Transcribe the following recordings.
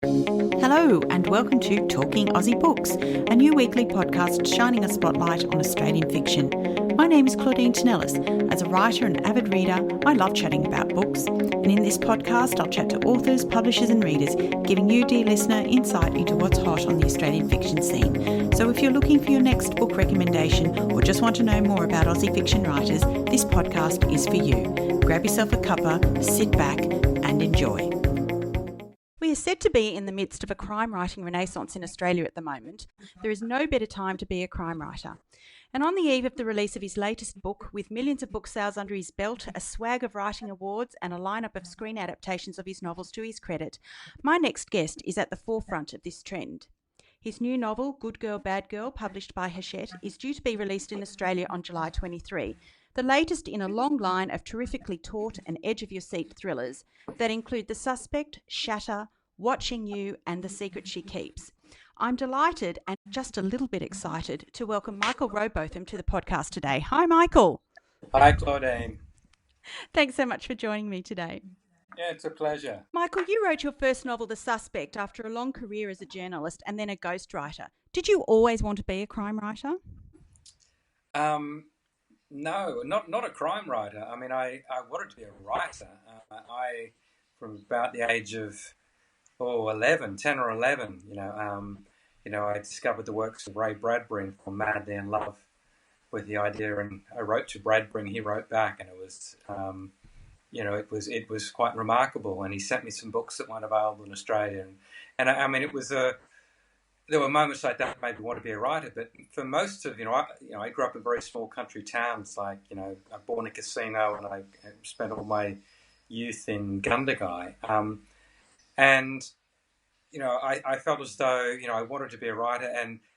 Hello and welcome to Talking Aussie Books, a new weekly podcast shining a spotlight on Australian fiction. My name is Claudine Tinellis. As a writer and avid reader, I love chatting about books. And in this podcast, I'll chat to authors, publishers and readers, giving you, dear listener, insight into what's hot on the Australian fiction scene. So if you're looking for your next book recommendation or just want to know more about Aussie fiction writers, this podcast is for you. Grab yourself a cuppa, sit back and enjoy. We are said to be in the midst of a crime writing renaissance in Australia at the moment. There is no better time to be a crime writer. And on the eve of the release of his latest book, with millions of book sales under his belt, a swag of writing awards and a lineup of screen adaptations of his novels to his credit, my next guest is at the forefront of this trend. His new novel, Good Girl, Bad Girl, published by Hachette, is due to be released in Australia on July 23, the latest in a long line of terrifically taut and edge-of-your-seat thrillers that include The Suspect, Shatter, Watching You and The Secret She Keeps. I'm delighted and just a little bit excited to welcome Michael Robotham to the podcast today. Hi, Michael. Hi, Claudine. Thanks so much for joining me today. Yeah, it's a pleasure. Michael, you wrote your first novel, The Suspect, after a long career as a journalist and then a ghostwriter. Did you always want to be a crime writer? No, not a crime writer. I mean, I wanted to be a writer. From about the age of 10 or 11, I discovered the works of Ray Bradbury and fell madly in love with the idea. And I wrote to Bradbury and he wrote back, and it was quite remarkable. And he sent me some books that weren't available in Australia. There were moments like that that made me want to be a writer, but for most of, I grew up in very small country towns, like, I born in Casino and I spent all my youth in Gundagai. I felt as though, I wanted to be a writer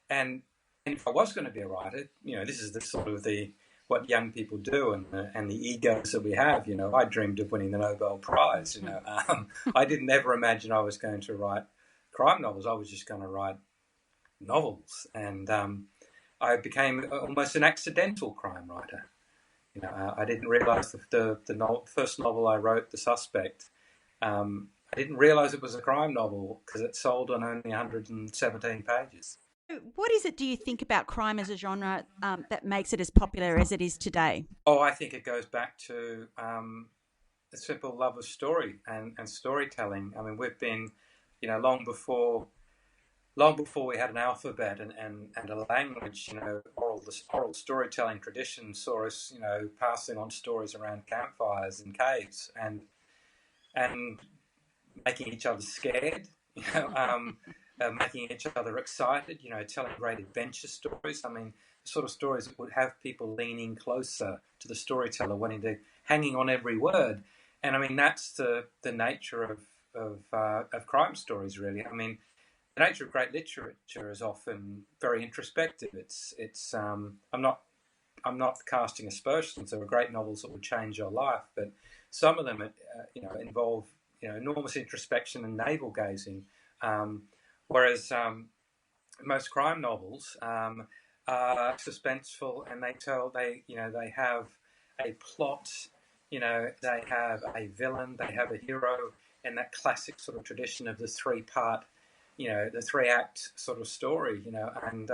and if I was going to be a writer, this is the sort of what young people do and the egos that we have, I dreamed of winning the Nobel Prize, I didn't ever imagine I was going to write crime novels. I was just going to write novels, and I became almost an accidental crime writer. I didn't realise the first novel I wrote, The Suspect, I didn't realise it was a crime novel because it sold on only 117 pages. What is it, do you think, about crime as a genre that makes it as popular as it is today? I think it goes back to a simple love of story and storytelling. I mean, we've been, long before we had an alphabet and a language, oral storytelling tradition saw us, passing on stories around campfires and caves and making each other scared, making each other excited, telling great adventure stories. I mean, the sort of stories that would have people leaning closer to the storyteller, hanging on every word. And I mean, that's the nature of crime stories, really. I mean, the nature of great literature is often very introspective. I'm not casting aspersions. There are great novels that will change your life, but some of them, involve enormous introspection and navel gazing, whereas most crime novels are suspenseful, and they have a plot, they have a villain, they have a hero, and that classic sort of tradition of the three-part, the three-act sort of story, and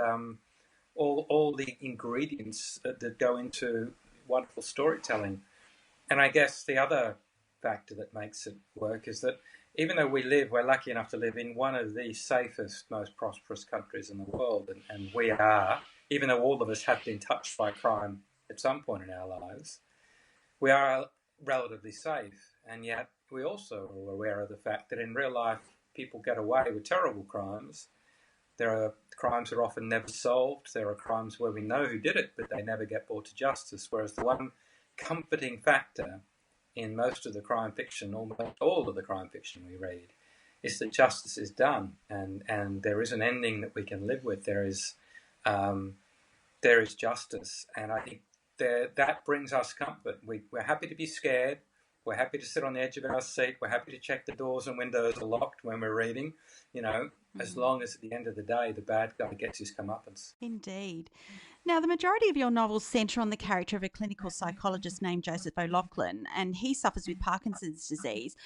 all the ingredients that go into wonderful storytelling. And I guess the other factor that makes it work is that even though we're lucky enough to live in one of the safest, most prosperous countries in the world, and we are, even though all of us have been touched by crime at some point in our lives, we are relatively safe. And yet we also are aware of the fact that in real life, people get away with terrible crimes. There are crimes that are often never solved. There are crimes where we know who did it, but they never get brought to justice. Whereas the one comforting factor in most of the crime fiction, almost all of the crime fiction we read, is that justice is done, and there is an ending that we can live with. There is justice, and I think that brings us comfort. We're happy to be scared. We're happy to sit on the edge of our seat. We're happy to check the doors and windows are locked when we're reading, as long as at the end of the day, the bad guy gets his comeuppance. Indeed. Now, the majority of your novels centre on the character of a clinical psychologist named Joseph O'Loughlin, and he suffers with Parkinson's disease.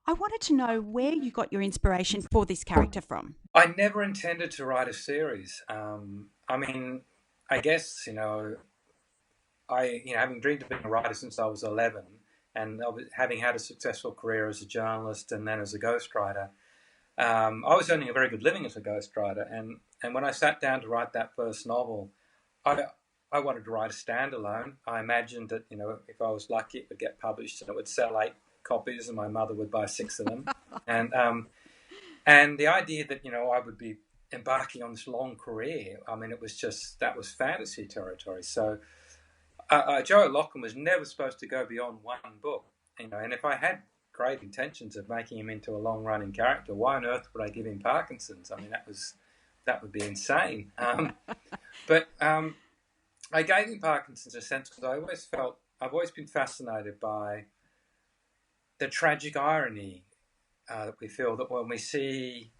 I wanted to know where you got your inspiration for this character from. I never intended to write a series. I mean, I guess, having dreamed of being a writer since I was 11, and having had a successful career as a journalist and then as a ghostwriter, I was earning a very good living as a ghostwriter. And when I sat down to write that first novel, I wanted to write a standalone. I imagined that, if I was lucky, it would get published and it would sell 8 copies and my mother would buy 6 of them. And the idea that, I would be embarking on this long career, I mean, that was fantasy territory. So Joe O'Loughlin was never supposed to go beyond one book, and if I had great intentions of making him into a long-running character, why on earth would I give him Parkinson's? I mean, that would be insane. But I gave him Parkinson's in a sense because I've always been fascinated by the tragic irony that we feel that when we see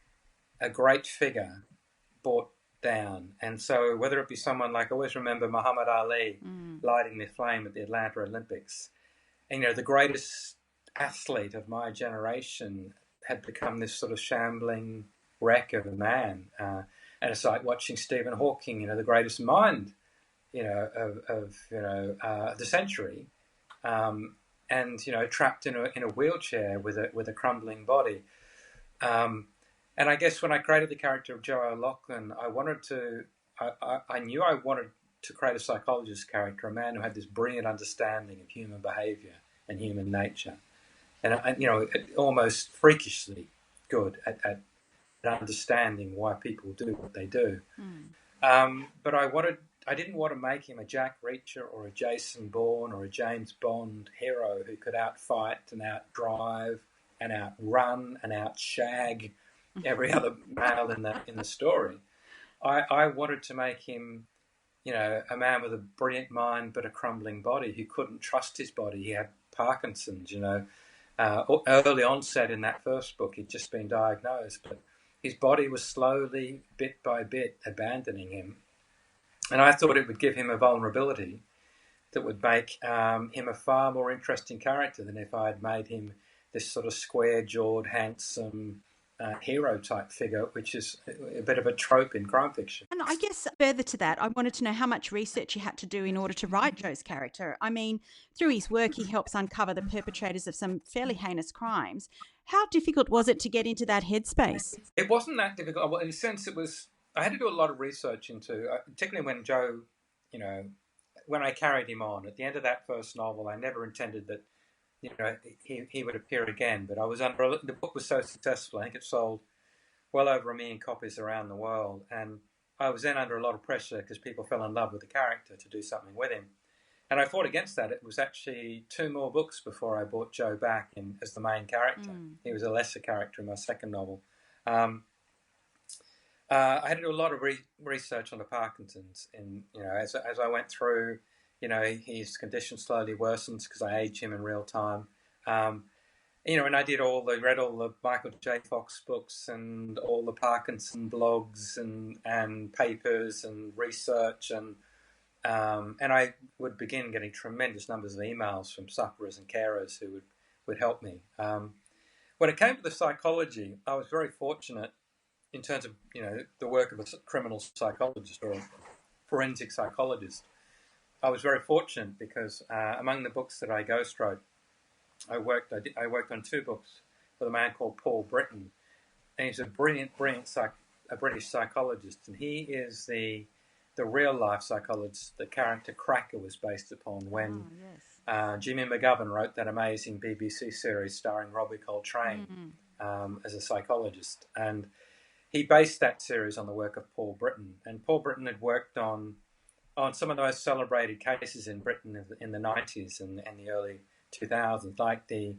a great figure brought down. And so whether it be someone like, I always remember Muhammad Ali lighting the flame at the Atlanta Olympics, and the greatest athlete of my generation had become this sort of shambling wreck of a man. And it's like watching Stephen Hawking, the greatest mind, of the century, and trapped in a wheelchair with a crumbling body. And I guess when I created the character of Joe O'Loughlin, I knew I wanted to create a psychologist character, a man who had this brilliant understanding of human behaviour and human nature, and almost freakishly good at understanding why people do what they do. But I didn't want to make him a Jack Reacher or a Jason Bourne or a James Bond hero who could outfight and outdrive and outrun and outshag every other male in the story. I wanted to make him, a man with a brilliant mind but a crumbling body who couldn't trust his body. He had Parkinson's, early onset in that first book. He'd just been diagnosed, but his body was slowly, bit by bit, abandoning him. And I thought it would give him a vulnerability that would make him a far more interesting character than if I had made him this sort of square-jawed, handsome hero-type figure, which is a bit of a trope in crime fiction. And I guess further to that, I wanted to know how much research you had to do in order to write Joe's character. I mean, through his work, he helps uncover the perpetrators of some fairly heinous crimes. How difficult was it to get into that headspace? It wasn't that difficult. Well, in a sense, I had to do a lot of research into, particularly when Joe, when I carried him on. At the end of that first novel, I never intended that, he would appear again. But the book was so successful. I think it sold well over 1 million copies around the world. And I was then under a lot of pressure because people fell in love with the character to do something with him. And I fought against that. It was actually 2 more books before I brought Joe back as the main character. He was a lesser character in my second novel. I had to do a lot of research on the Parkinson's, and as I went through, his condition slowly worsens because I age him in real time. And I read all the Michael J. Fox books and all the Parkinson blogs and papers and research, and I would begin getting tremendous numbers of emails from sufferers and carers who would help me. When it came to the psychology, I was very fortunate in terms of the work of a criminal psychologist or a forensic psychologist. I was very fortunate because among the books that I ghostwrote, I worked on 2 books with a man called Paul Britton, and he's a brilliant a British psychologist, and he is the real life psychologist the character Cracker was based upon when Jimmy McGovern wrote that amazing BBC series starring Robbie Coltrane as a psychologist, and he based that series on the work of Paul Britton. And Paul Britton had worked on some of the most celebrated cases in Britain in the 90s and the early 2000s, like the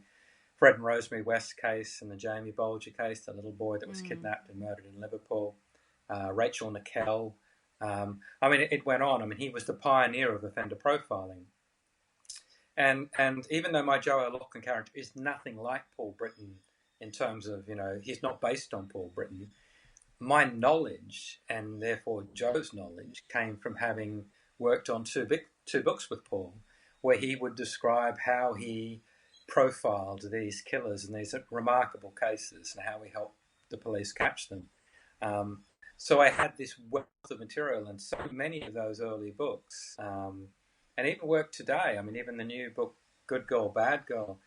Fred and Rosemary West case and the Jamie Bolger case, the little boy that was kidnapped and murdered in Liverpool, Rachel Nickell. It went on. I mean, he was the pioneer of offender profiling. And even though my Joe O'Loughlin character is nothing like Paul Britton in terms of, he's not based on Paul Britton, my knowledge, and therefore Joe's knowledge, came from having worked on two books with Paul, where he would describe how he profiled these killers and these remarkable cases and how we help the police catch them. So I had this wealth of material and so many of those early books, and even work today. I mean, even the new book, Good Girl, Bad Girl,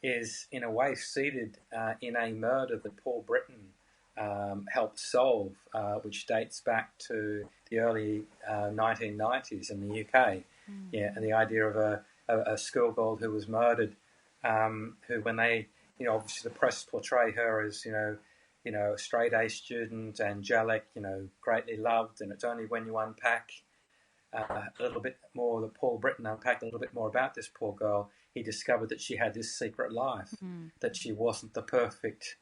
is in a way seated in a murder that Paul Britton helped solve, which dates back to the early 1990s in the UK. Yeah, and the idea of a schoolgirl who was murdered, who, when they, obviously the press portray her as, a straight A student, angelic, greatly loved, and it's only when you unpack a little bit more, that Paul Britton unpacked a little bit more about this poor girl, he discovered that she had this secret life, that she wasn't the perfect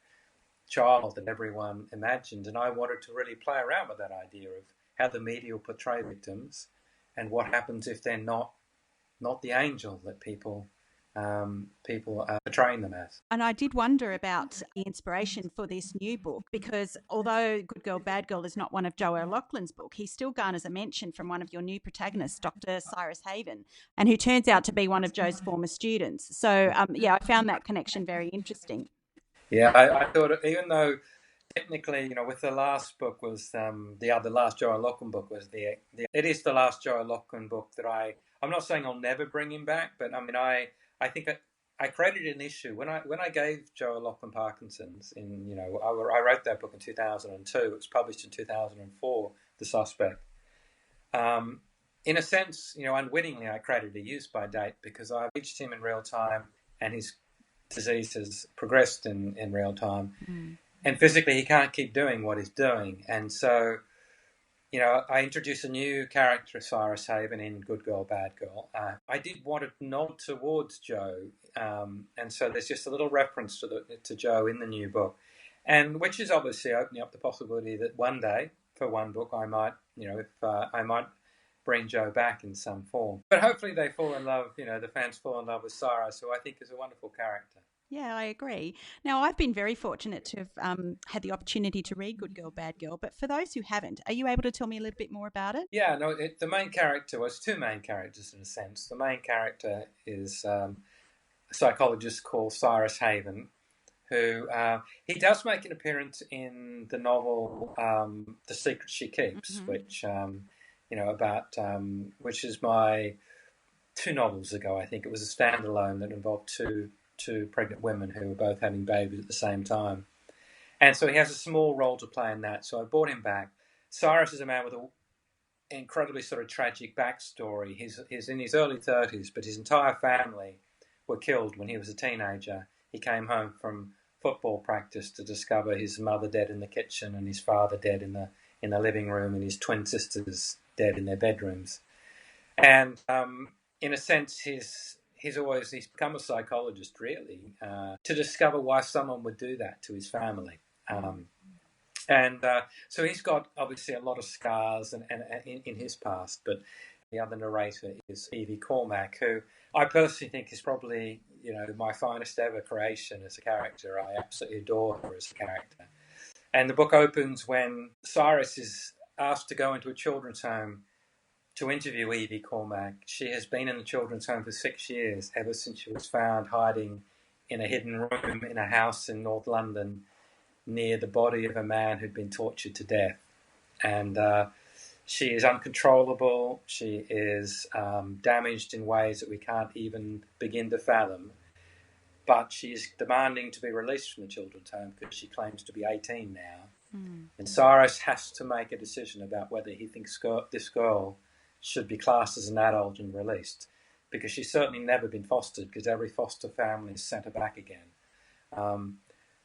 child that everyone imagined. And I wanted to really play around with that idea of how the media will portray victims and what happens if they're not the angel that people are portraying them as. And I did wonder about the inspiration for this new book, because although Good Girl, Bad Girl is not one of Joe O'Loughlin's book, he still garners a mention from one of your new protagonists, Dr. Cyrus Haven, and who turns out to be one of Joe's former students. So, I found that connection very interesting. Yeah, I thought, even though technically, with the last book was the last Joe O'Loughlin book was it is the last Joe O'Loughlin book that I'm not saying I'll never bring him back, but I mean, I think I created an issue when I gave Joe O'Loughlin Parkinson's I wrote that book in 2002. It was published in 2004, The Suspect. In a sense, unwittingly, I created a use by date because I reached him in real time and his disease has progressed in real time. And physically, he can't keep doing what he's doing. And so, I introduced a new character, Cyrus Haven, in Good Girl, Bad Girl. I did want to nod towards Joe. And so there's just a little reference to Joe in the new book. And which is obviously opening up the possibility that one day, for one book, I might, I might bring Joe back in some form. But hopefully they fall in love, the fans fall in love with Cyrus, who I think is a wonderful character. Yeah, I agree. Now, I've been very fortunate to have had the opportunity to read Good Girl, Bad Girl, but for those who haven't, are you able to tell me a little bit more about it? Yeah, no, the main character was two main characters in a sense. The main character is a psychologist called Cyrus Haven, who he does make an appearance in the novel The Secret She Keeps, which, which is my 2 novels ago, I think. It was a standalone that involved two pregnant women who were both having babies at the same time. And so he has a small role to play in that. So I brought him back. Cyrus is a man with an incredibly sort of tragic backstory. He's in his early 30s, but his entire family were killed when he was a teenager. He came home from football practice to discover his mother dead in the kitchen and his father dead in the living room and his twin sisters dead in their bedrooms. And in a sense, he's become a psychologist, really, to discover why someone would do that to his family. So he's got, obviously, a lot of scars and in his past. But the other narrator is Evie Cormack, who I personally think is probably, my finest ever creation as a character. I absolutely adore her as a character. And the book opens when Cyrus is asked to go into a children's home to interview Evie Cormack. She has been in the children's home for 6 years, ever since she was found hiding in a hidden room in a house in North London near the body of a man who'd been tortured to death. And she is uncontrollable. She is damaged in ways that we can't even begin to fathom. But she is demanding to be released from the children's home because she claims to be 18 now. And Cyrus has to make a decision about whether he thinks this girl should be classed as an adult and released, because she's certainly never been fostered, because every foster family has sent her back again.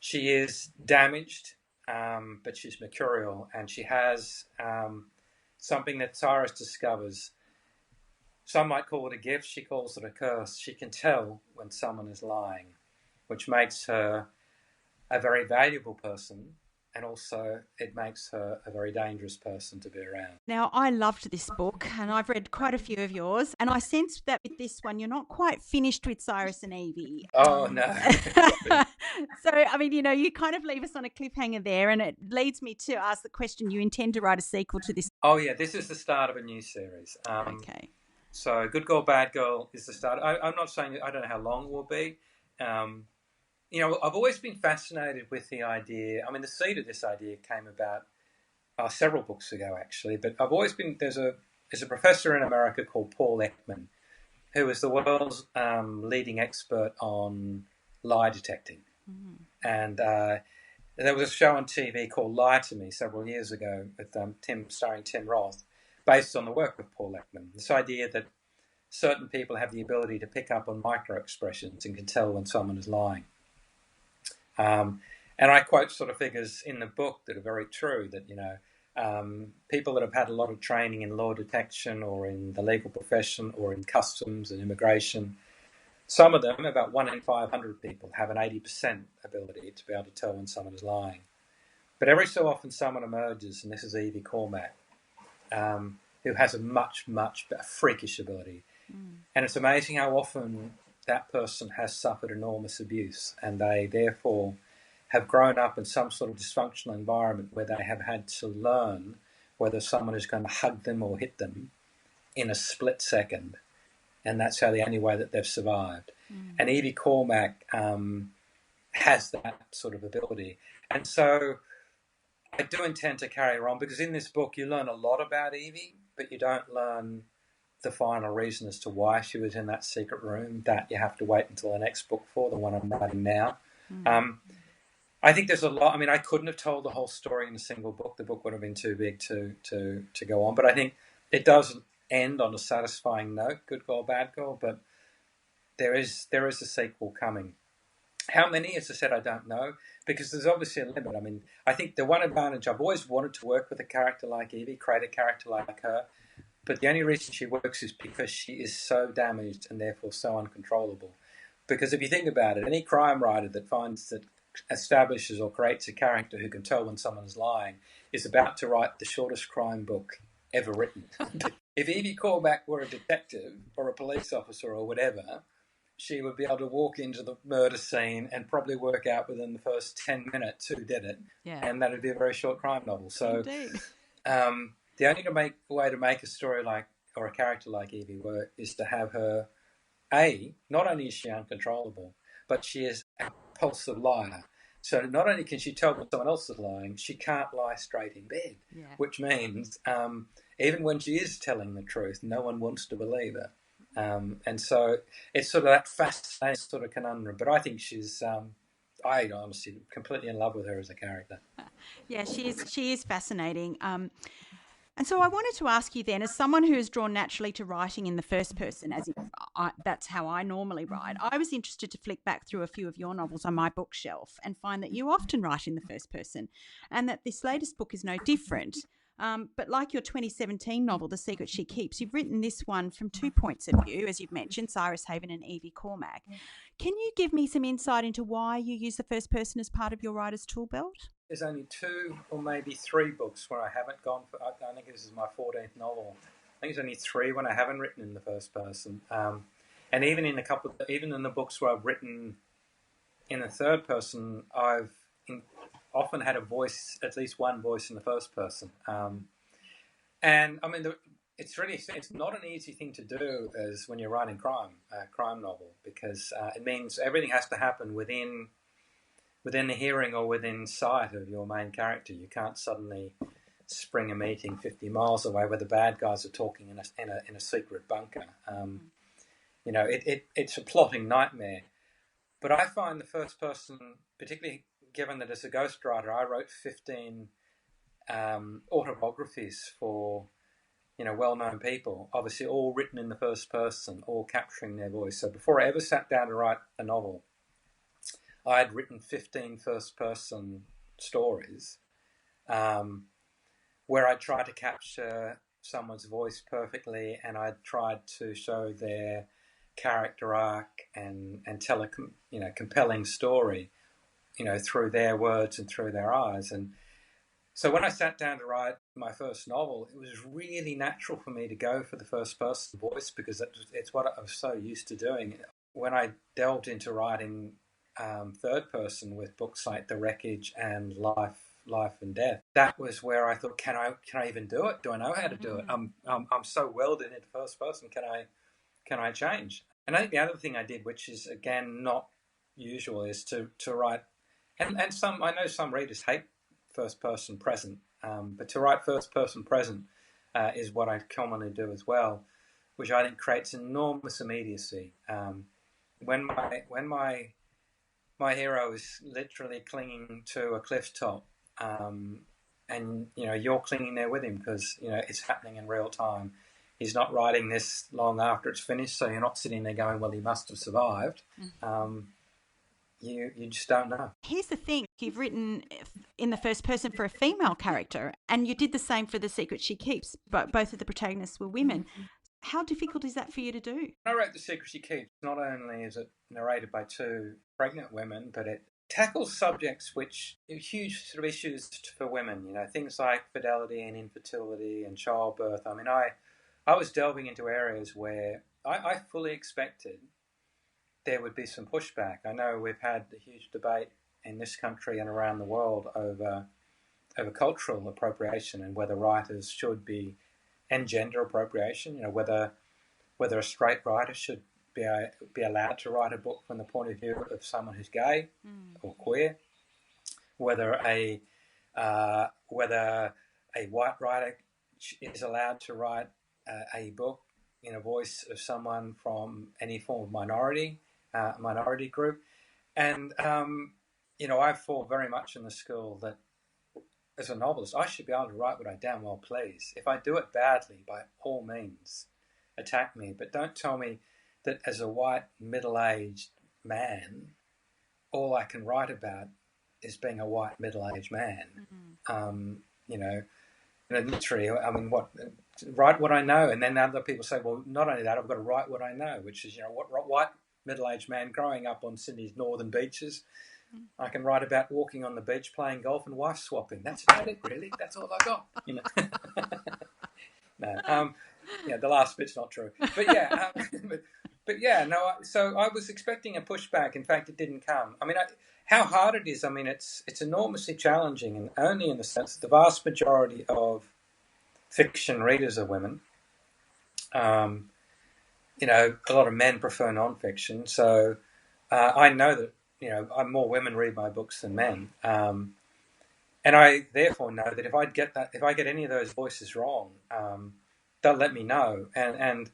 She is damaged, but she's mercurial, and she has something that Cyrus discovers. Some might call it a gift, she calls it a curse. She can tell when someone is lying, which makes her a very valuable person, and also it makes her a very dangerous person to be around. Now, I loved this book, and I've read quite a few of yours, and I sensed that with this one, you're not quite finished with Cyrus and Evie. Oh, no. So, I mean, you kind of leave us on a cliffhanger there, and it leads me to ask the question, you intend to write a sequel to this? Oh, yeah, this is the start of a new series. Okay. So Good Girl, Bad Girl is the start. I'm not saying, I don't know how long it will be. I've always been fascinated with the idea. I mean, the seed of this idea came about several books ago, actually. But I've always been there's a professor in America called Paul Ekman, who is the world's leading expert on lie detecting. Mm-hmm. And there was a show on TV called Lie to Me several years ago with starring Tim Roth, based on the work of Paul Ekman. This idea that certain people have the ability to pick up on micro expressions and can tell when someone is lying. And I quote sort of figures in the book that are very true, that, people that have had a lot of training in law detection or in the legal profession or in customs and immigration, some of them, about 1 in 500 people, have an 80% ability to be able to tell when someone is lying. But every so often someone emerges, and this is Evie Cormack, who has a much freakish ability. And it's amazing how often that person has suffered enormous abuse, and they therefore have grown up in some sort of dysfunctional environment where they have had to learn whether someone is going to hug them or hit them in a split second. And that's the only way that they've survived. And Evie Cormack has that sort of ability. And so I do intend to carry her on, because in this book you learn a lot about Evie, but you don't learn the final reason as to why she was in that secret room. That you have to wait until the next book for, the one I'm writing now. I think there's a lot. I mean, I couldn't have told the whole story in a single book. The book would have been too big to go on. But I think it does end on a satisfying note, good girl, bad girl. But there is a sequel coming. How many, as I said, I don't know, because there's obviously a limit. I mean, I think the one advantage, I've always wanted to work with a character like Evie, create a character like her. But the only reason she works is because she is so damaged and therefore so uncontrollable. Because if you think about it, any crime writer that establishes or creates a character who can tell when someone is lying is about to write the shortest crime book ever written. If Evie Cormack were a detective or a police officer or whatever, she would be able to walk into the murder scene and probably work out within the first 10 minutes who did it. Yeah. And that would be a very short crime novel. So the only way to make a story or a character like Evie work is to have her, not only is she uncontrollable, but she is a compulsive liar. So not only can she tell when someone else is lying, she can't lie straight in bed, which means even when she is telling the truth, no one wants to believe her. And so it's sort of that fascinating sort of conundrum. But I think she's, I honestly completely in love with her as a character. Yeah, she is fascinating. And so I wanted to ask you then, as someone who is drawn naturally to writing in the first person, that's how I normally write, I was interested to flick back through a few of your novels on my bookshelf and find that you often write in the first person, and that this latest book is no different. But like your 2017 novel, The Secret She Keeps, you've written this one from 2 points of view, as you've mentioned, Cyrus Haven and Evie Cormack. Can you give me some insight into why you use the first person as part of your writer's tool belt? There's only 2 or maybe 3 books where I haven't gone for. I think this is my 14th novel. I think there's only 3 when I haven't written in the first person. And even in the books where I've written in the third person, I've often had a voice, at least one voice in the first person. And I mean, it's not an easy thing to do as when you're writing a crime novel, because it means everything has to happen within the hearing or within sight of your main character. You can't suddenly spring a meeting 50 miles away where the bad guys are talking in a secret bunker. It's a plotting nightmare. But I find the first person, particularly given that as a ghostwriter, I wrote 15 autobiographies for well-known people, obviously all written in the first person, all capturing their voice. So before I ever sat down to write a novel, I had written 15 first-person stories where I tried to capture someone's voice perfectly, and I tried to show their character arc and tell a compelling story, through their words and through their eyes. And so when I sat down to write my first novel, it was really natural for me to go for the first-person voice, because it's what I was so used to doing. When I delved into writing third person with books like The Wreckage and Life and Death, that was where I thought, can I even do it? Do I know how to do it? I'm so welded into first person. Can I change? And I think the other thing I did, which is again not usual is to write, and some, I know some readers hate first person present, but to write first person present is what I commonly do as well, which I think creates enormous immediacy. When my hero is literally clinging to a cliff top, and you're clinging there with him because it's happening in real time. He's not writing this long after it's finished, so you're not sitting there going, "Well, he must have survived." You just don't know. Here's the thing. You've written in the first person for a female character, and you did the same for The Secret She Keeps, but both of the protagonists were women. How difficult is that for you to do? When I wrote The Secret She Keeps, not only is it narrated by two pregnant women, but it tackles subjects which are huge sort of issues for women, things like fidelity and infertility and childbirth. I mean, I was delving into areas where I fully expected there would be some pushback. I know we've had a huge debate in this country and around the world over cultural appropriation and whether writers should be, and gender appropriation, whether a straight writer should be allowed to write a book from the point of view of someone who's gay or queer, whether a white writer is allowed to write a book in a voice of someone from any form of minority group. And I fall very much in the school that as a novelist I should be able to write what I damn well please. If I do it badly, by all means attack me, but don't tell me that as a white middle-aged man all I can write about is being a white middle-aged man. Literally, I mean, write what I know. And then other people say, well, not only that, I've got to write what I know, which is, what white middle-aged man growing up on Sydney's northern beaches. I can write about walking on the beach, playing golf and wife swapping. That's about it, really. That's all I got. No, the last bit's not true. But yeah, so I was expecting a pushback. In fact, it didn't come. I mean, how hard it is, I mean, it's enormously challenging, and only in the sense that the vast majority of fiction readers are women. A lot of men prefer non-fiction, so I know that more women read my books than men, and I therefore know that if I get any of those voices wrong, they'll let me know. And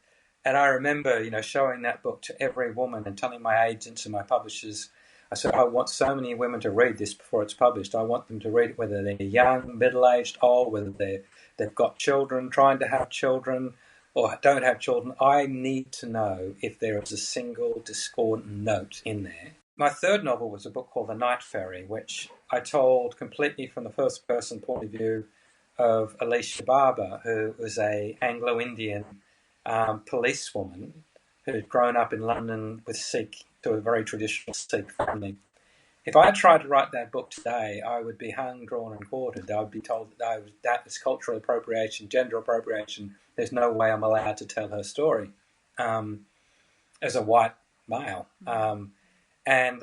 I remember showing that book to every woman and telling my agents and my publishers, I said, I want so many women to read this before it's published. I want them to read it whether they're young, middle-aged, old, whether they've got children, trying to have children, or don't have children. I need to know if there is a single discordant note in there. My third novel was a book called The Night Ferry, which I told completely from the first-person point of view of Alicia Barber, who was an Anglo-Indian policewoman who'd grown up in London with Sikh, to a very traditional Sikh family. If I tried to write that book today, I would be hung, drawn and quartered. I would be told that was cultural appropriation, gender appropriation. There's no way I'm allowed to tell her story as a white male. And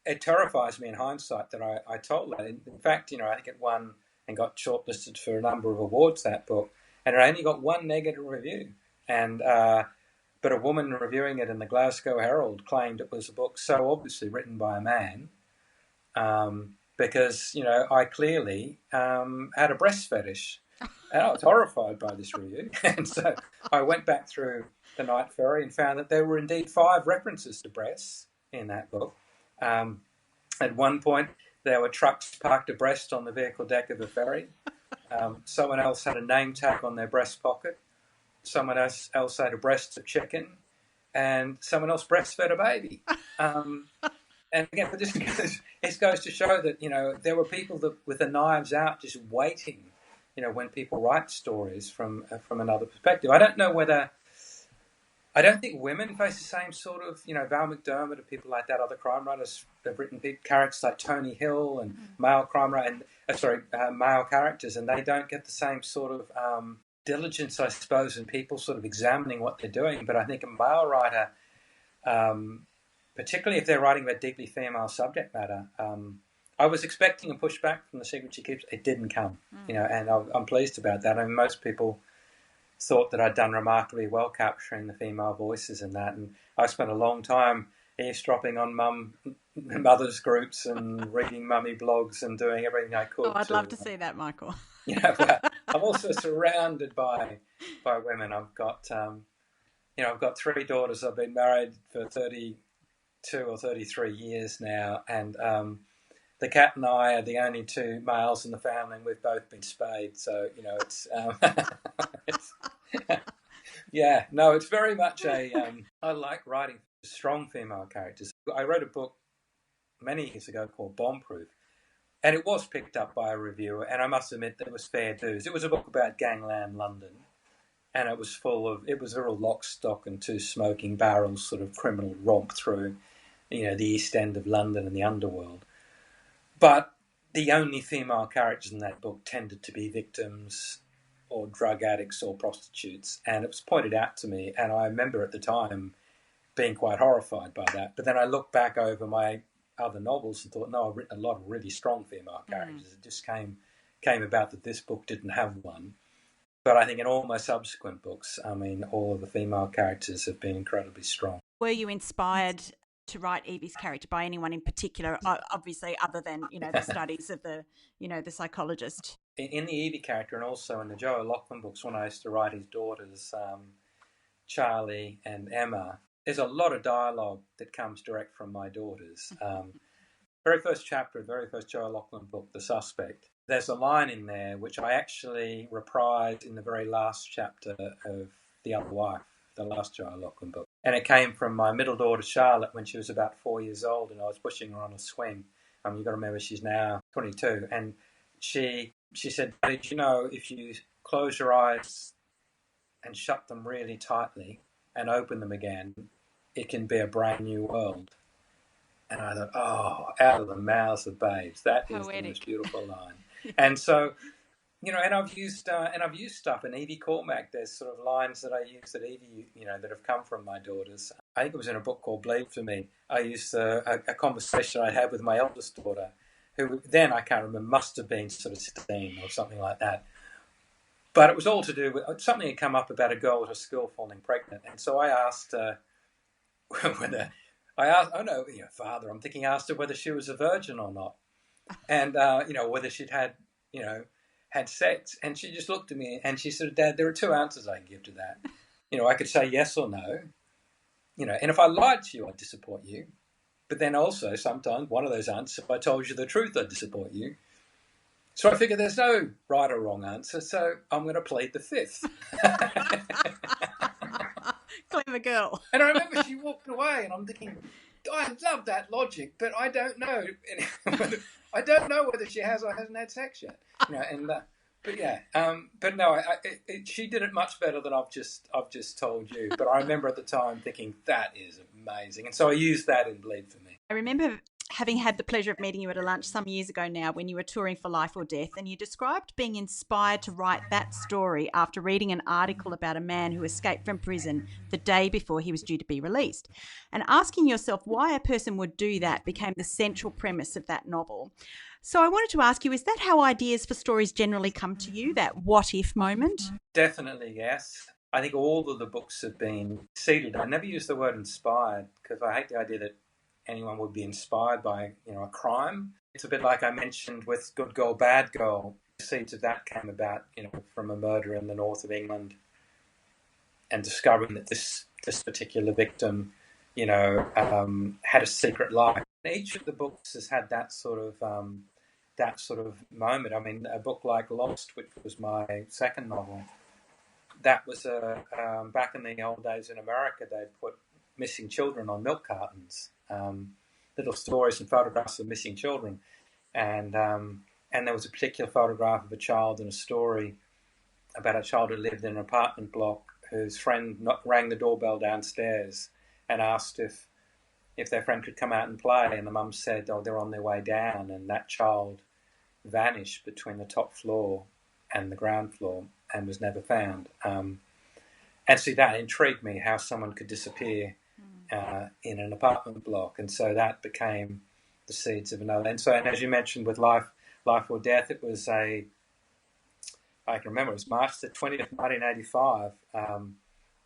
it terrifies me in hindsight that I told that. In fact, I think it won and got shortlisted for a number of awards, that book, and it only got one negative review. And but a woman reviewing it in the Glasgow Herald claimed it was a book so obviously written by a man, because I clearly had a breast fetish, and I was horrified by this review. And so I went back through The Night Ferry and found that there were indeed 5 references to breasts in that book. At one point, there were trucks parked abreast on the vehicle deck of the ferry. Someone else had a name tag on their breast pocket. Someone else had a breast of chicken, and someone else breastfed a baby. And again, but this goes to show that there were people with the knives out, just waiting. When people write stories from another perspective. I don't think women face the same sort of Val McDermott and people like that. Other crime writers have written characters like Tony Hill and male crime writer, male characters, and they don't get the same sort of diligence, I suppose, in people sort of examining what they're doing. But I think a male writer, particularly if they're writing about deeply female subject matter, I was expecting a pushback from The Secret She Keeps. It didn't come, and I'm pleased about that. I mean, most people thought that I'd done remarkably well capturing the female voices in that, and I spent a long time eavesdropping on mother's groups and reading mummy blogs and doing everything I could. Oh, I'd love to see that, Michael. Well, I'm also surrounded by women. I've got I've got 3 daughters. I've been married for 32 or 33 years now, and the cat and I are the only 2 males in the family, and we've both been spayed. So it's, it's very much I like writing strong female characters. I wrote a book many years ago called Bombproof, and it was picked up by a reviewer, and I must admit that it was fair dues. It was a book about gangland London, and it was a real lock, stock and 2 smoking barrels sort of criminal romp through, the East End of London and the underworld. But the only female characters in that book tended to be victims or drug addicts or prostitutes, and it was pointed out to me, and I remember at the time being quite horrified by that. But then I looked back over my other novels and thought, no, I've written a lot of really strong female characters. It just came about that this book didn't have one. But I think in all my subsequent books, all of the female characters have been incredibly strong. Were you inspired to write Evie's character by anyone in particular, obviously other than, the studies of the psychologist? In the Evie character, and also in the Joe O'Loughlin books, when I used to write his daughters, Charlie and Emma, there's a lot of dialogue that comes direct from my daughters. Very first chapter, the very first Joe O'Loughlin book, The Suspect, there's a line in there which I actually reprised in the very last chapter of The Other Wife, the last Joe O'Loughlin book. And it came from my middle daughter, Charlotte, when she was about 4 years old, and I was pushing her on a swing. You've got to remember she's now 22. And she said, Daddy, do you know, if you close your eyes and shut them really tightly and open them again, it can be a brand new world. And I thought, out of the mouths of babes, that is the most beautiful line. And so, and I've used stuff in Evie Cormack. There's sort of lines that I use that Evie, that have come from my daughters. I think it was in a book called Bleed For Me. I used a conversation I had with my eldest daughter, who then, I can't remember, must have been sort of 16 or something like that. But it was all to do with something had come up about a girl at her school falling pregnant. And so I asked Father, I'm thinking, asked her whether she was a virgin or not. And, whether she'd had sex. And she just looked at me and she said, Dad, there are 2 answers I can give to that. I could say yes or no. And if I lied to you, I'd disappoint you. But then also sometimes one of those answers, if I told you the truth, I'd disappoint you. So I figured there's no right or wrong answer, so I'm going to plead the 5th. Clever girl. And I remember she walked away and I'm thinking, I love that logic, but I don't know. I don't know whether she has or hasn't had sex yet. But no, she did it much better than I've just told you. But I remember at the time thinking, that is amazing. And so I used that in Bleed For Me. I remember having had the pleasure of meeting you at a lunch some years ago now when you were touring for Life or Death, and you described being inspired to write that story after reading an article about a man who escaped from prison the day before he was due to be released. And asking yourself why a person would do that became the central premise of that novel. So I wanted to ask you, is that how ideas for stories generally come to you, that what-if moment? Definitely, yes. I think all of the books have been seeded. I never use the word inspired because I hate the idea that anyone would be inspired by, a crime. It's a bit like I mentioned with Good Girl, Bad Girl. The seeds of that came about, from a murder in the north of England and discovering that this particular victim, had a secret life. And each of the books has had that sort of moment. I mean, a book like Lost, which was my second novel, that was back in the old days in America, they'd put missing children on milk cartons, little stories and photographs of missing children, and there was a particular photograph of a child in a story about a child who lived in an apartment block whose friend rang the doorbell downstairs and asked if their friend could come out and play, and the mum said, they're on their way down, and that child vanished between the top floor and the ground floor and was never found. And see, that intrigued me, how someone could disappear in an apartment block, and so that became the seeds of another. And as you mentioned with Life or Death, it was I can remember, it was March the 20th, 1985,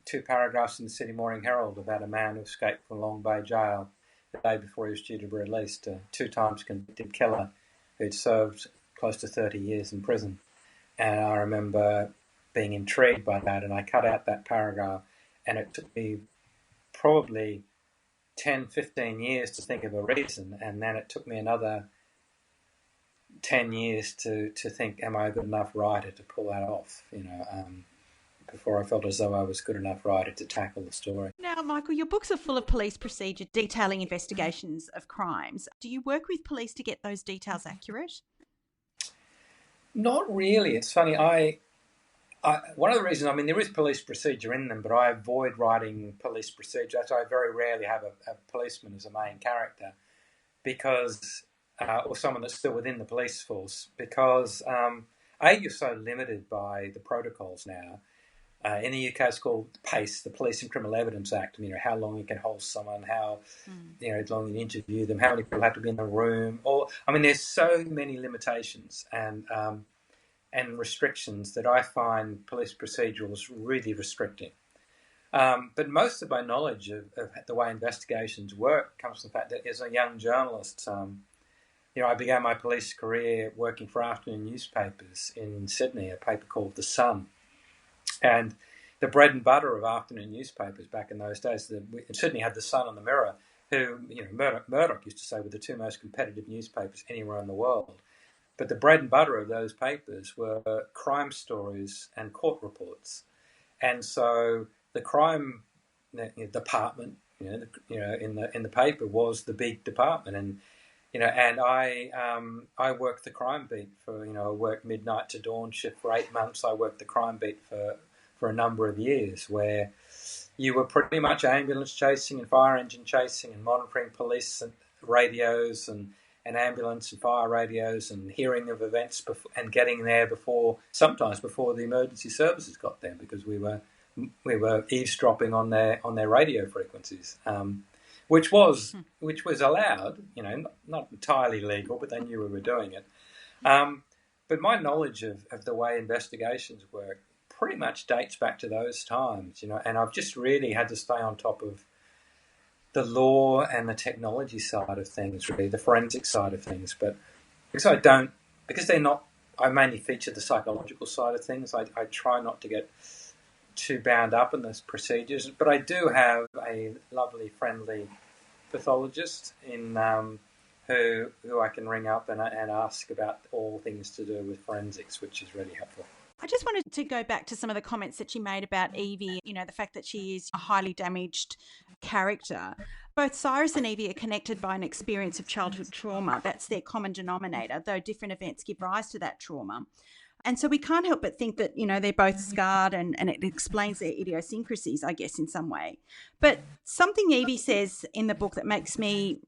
2 paragraphs in the Sydney Morning Herald about a man who escaped from Long Bay Jail the day before he was due to be released, a 2 times convicted killer who'd served close to 30 years in prison. And I remember being intrigued by that, and I cut out that paragraph, and it took me probably 10, 15 years to think of a reason, and then it took me another 10 years to think, am I a good enough writer to pull that off, before I felt as though I was a good enough writer to tackle the story. Now, Michael, your books are full of police procedure detailing investigations of crimes. Do you work with police to get those details accurate? Not really. It's funny. One of the reasons, there is police procedure in them, but I avoid writing police procedure. So I very rarely have a policeman as a main character, because, or someone that's still within the police force, because you're so limited by the protocols now. In the UK, it's called PACE, the Police and Criminal Evidence Act. How long you can hold someone, how long you interview them, how many people have to be in the room. There's so many limitations and restrictions that I find police procedurals really restricting. But most of my knowledge of the way investigations work comes from the fact that as a young journalist, I began my police career working for afternoon newspapers in Sydney, a paper called The Sun. And the bread and butter of afternoon newspapers back in those days, Sydney had The Sun and The Mirror, who, Murdoch used to say were the 2 most competitive newspapers anywhere in the world. But the bread and butter of those papers were crime stories and court reports. And so the crime department, in the paper was the big department. And I worked the crime beat for, I worked midnight to dawn shift for 8 months. I worked the crime beat for a number of years, where you were pretty much ambulance chasing and fire engine chasing and monitoring police and radios and ambulance and fire radios and hearing of events and getting there sometimes before the emergency services got there, because we were eavesdropping on their radio frequencies. Which was allowed, not entirely legal, but they knew we were doing it. But my knowledge of the way investigations work pretty much dates back to those times, and I've just really had to stay on top of the law and the technology side of things, really, the forensic side of things. But because I mainly feature the psychological side of things, I try not to get too bound up in those procedures. But I do have a lovely, friendly pathologist who I can ring up and ask about all things to do with forensics, which is really helpful. I just wanted to go back to some of the comments that you made about Evie, the fact that she is a highly damaged character. Both Cyrus and Evie are connected by an experience of childhood trauma. That's their common denominator, though different events give rise to that trauma. And so we can't help but think that, they're both scarred and it explains their idiosyncrasies, I guess, in some way. But something Evie says in the book that makes me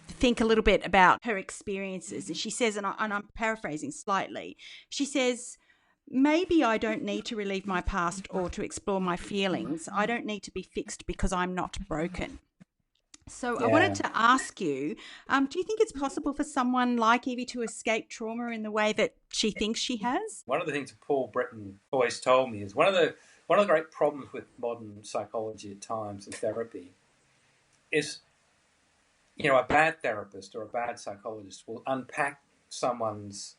think a little bit about her experiences. And she says, and I'm paraphrasing slightly, she says, maybe I don't need to relieve my past or to explore my feelings. I don't need to be fixed because I'm not broken. So I wanted to ask you, do you think it's possible for someone like Evie to escape trauma in the way that she thinks she has? One of the things that Paul Britton always told me is one of the great problems with modern psychology at times and therapy is, a bad therapist or a bad psychologist will unpack someone's,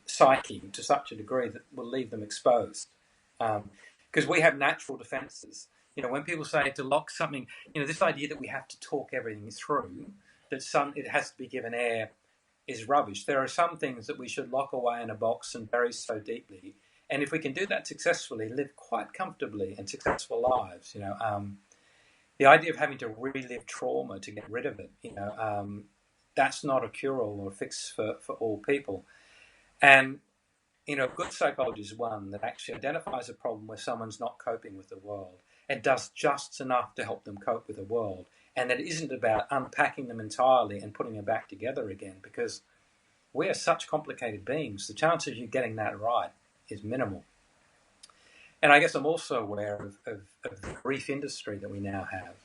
psyche to such a degree that will leave them exposed. Because we have natural defenses. When people say to lock something, this idea that we have to talk everything through, that it has to be given air, is rubbish. There are some things that we should lock away in a box and bury so deeply. And if we can do that successfully, live quite comfortably and successful lives, the idea of having to relive trauma to get rid of it, that's not a cure-all or a fix for all people. And, good psychology is one that actually identifies a problem where someone's not coping with the world and does just enough to help them cope with the world. And that isn't about unpacking them entirely and putting them back together again, because we are such complicated beings. The chance of you getting that right is minimal. And I guess I'm also aware of the grief industry that we now have.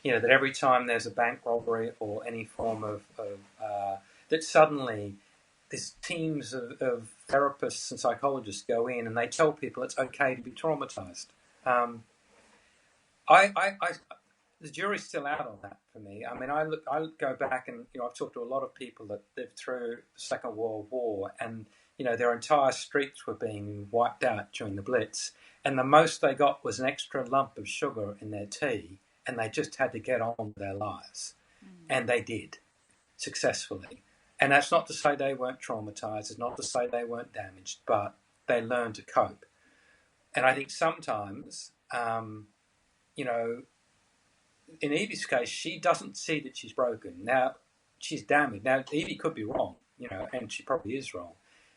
That every time there's a bank robbery or any form of that suddenly these teams of therapists and psychologists go in and they tell people it's okay to be traumatized. the jury's still out on that for me. I mean, I go back and, I've talked to a lot of people that lived through the Second World War, and, their entire streets were being wiped out during the Blitz, and the most they got was an extra lump of sugar in their tea, and they just had to get on with their lives. And they did, successfully. And that's not to say they weren't traumatized, it's not to say they weren't damaged, but they learned to cope. And I think sometimes, in Evie's case, she doesn't see that she's broken. Now, she's damaged. Now, Evie could be wrong, and she probably is wrong,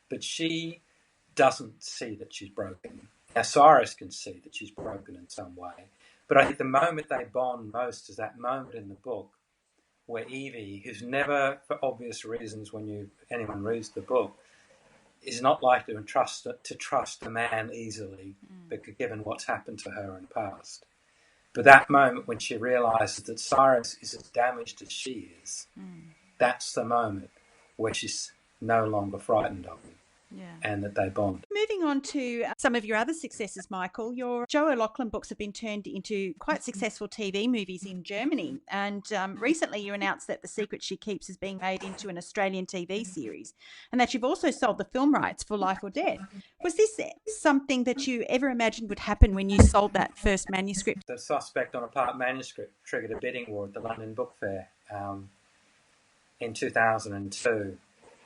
but she doesn't see that she's broken. Now, Cyrus can see that she's broken in some way. But I think the moment they bond most is that moment in the book where Evie, who's never, for obvious reasons, when anyone reads the book, is not likely to trust a man easily, given what's happened to her in the past. But that moment when she realises that Cyrus is as damaged as she is, that's the moment where she's no longer frightened of him. Yeah. And that they bond. Moving on to some of your other successes, Michael, your Joe O'Loughlin books have been turned into quite successful TV movies in Germany. And recently you announced that The Secret She Keeps is being made into an Australian TV series, and that you've also sold the film rights for Life or Death. Was this something that you ever imagined would happen when you sold that first manuscript? The Suspect on a Part manuscript triggered a bidding war at the London Book Fair in 2002.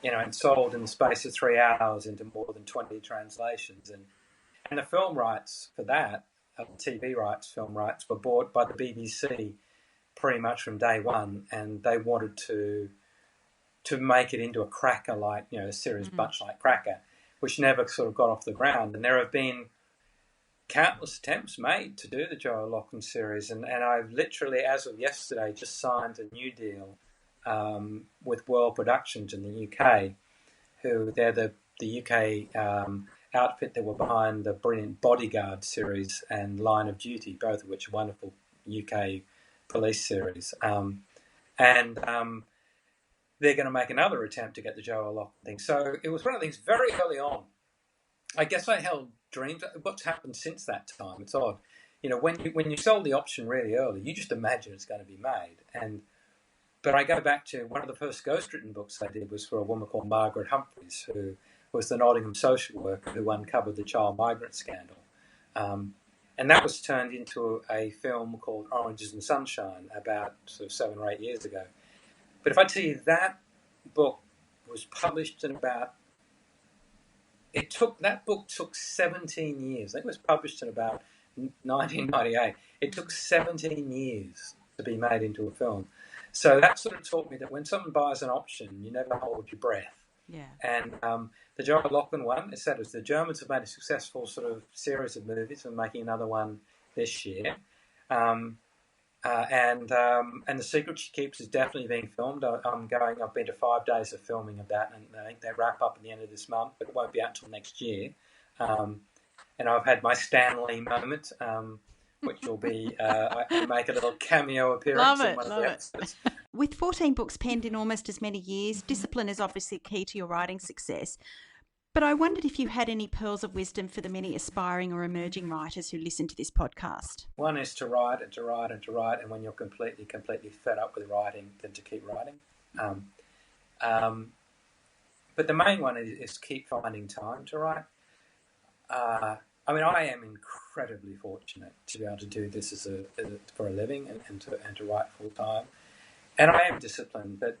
And sold in the space of 3 hours into more than 20 translations. And the film rights for that, TV rights, film rights, were bought by the BBC pretty much from day one, and they wanted to make it into a cracker, a series much like Cracker, which never sort of got off the ground. And there have been countless attempts made to do the Joe O'Loughlin series, and I've literally, as of yesterday, just signed a new deal with World Productions in the UK, who they're the UK outfit that were behind the brilliant Bodyguard series and Line of Duty, both of which are wonderful UK police series. And they're going to make another attempt to get the Joe O'Loughlin thing. So it was one of these very early on. I guess I held dreams. What's happened since that time? It's odd. When you sold the option really early, you just imagine it's going to be made. But I go back to one of the first ghostwritten books I did was for a woman called Margaret Humphreys, who was the Nottingham social worker who uncovered the child migrant scandal. And that was turned into a film called Oranges and Sunshine about sort of 7 or 8 years ago. But if I tell you that book was published in about... That book took 17 years. I think it was published in about 1998. It took 17 years to be made into a film. So that sort of taught me that when someone buys an option, you never hold your breath. Yeah. And the Joe O'Loughlin one, as said, the Germans have made a successful sort of series of movies and making another one this year. And The Secret She Keeps is definitely being filmed. I've been to 5 days of filming of that, and I think they wrap up at the end of this month, but it won't be out until next year. And I've had my Stan Lee moment, which will be I make a little cameo appearance in one of the episodes. With 14 books penned in almost as many years, discipline is obviously key to your writing success. But I wondered if you had any pearls of wisdom for the many aspiring or emerging writers who listen to this podcast. One is to write and to write and to write, and when you're completely fed up with writing, then to keep writing. But the main one is keep finding time to write. I am incredibly fortunate to be able to do this for a living and to write full time. And I am disciplined, but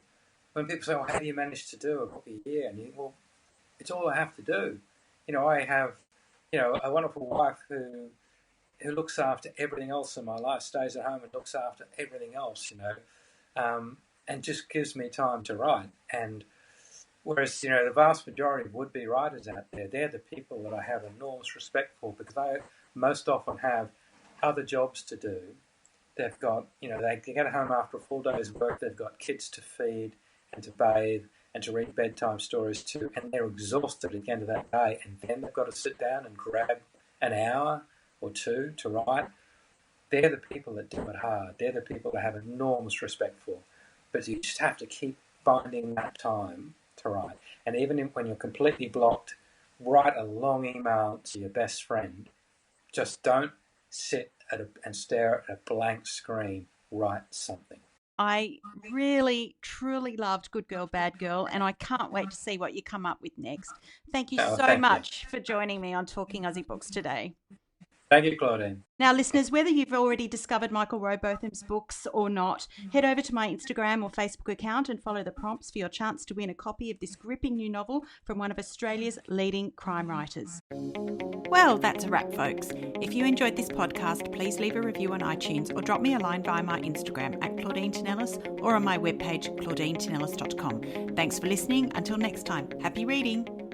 when people say, well, how do you manage to do a book a year? And you think, well, it's all I have to do. I have, a wonderful wife who looks after everything else in my life, stays at home and looks after everything else, and just gives me time to write. And whereas, the vast majority of would-be writers out there, they're the people that I have enormous respect for because they most often have other jobs to do. They've got, they get home after a full day's work, they've got kids to feed and to bathe and to read bedtime stories to, and they're exhausted at the end of that day, and then they've got to sit down and grab an hour or two to write. They're the people that do it hard. They're the people that I have enormous respect for. But you just have to keep finding that time to write. And even when you're completely blocked, write a long email to your best friend. Just don't sit and stare at a blank screen. write something. I really, truly loved Good Girl, Bad Girl, and I can't wait to see what you come up with next. Thank you so Thank you. much for joining me on Talking Aussie Books today. Thank you, Claudine. Now, listeners, whether you've already discovered Michael Robotham's books or not, head over to my Instagram or Facebook account and follow the prompts for your chance to win a copy of this gripping new novel from one of Australia's leading crime writers. Well, that's a wrap, folks. If you enjoyed this podcast, please leave a review on iTunes or drop me a line via my Instagram at Claudine Tinellis or on my webpage, claudinetинеллис.com. Thanks for listening. Until next time, happy reading.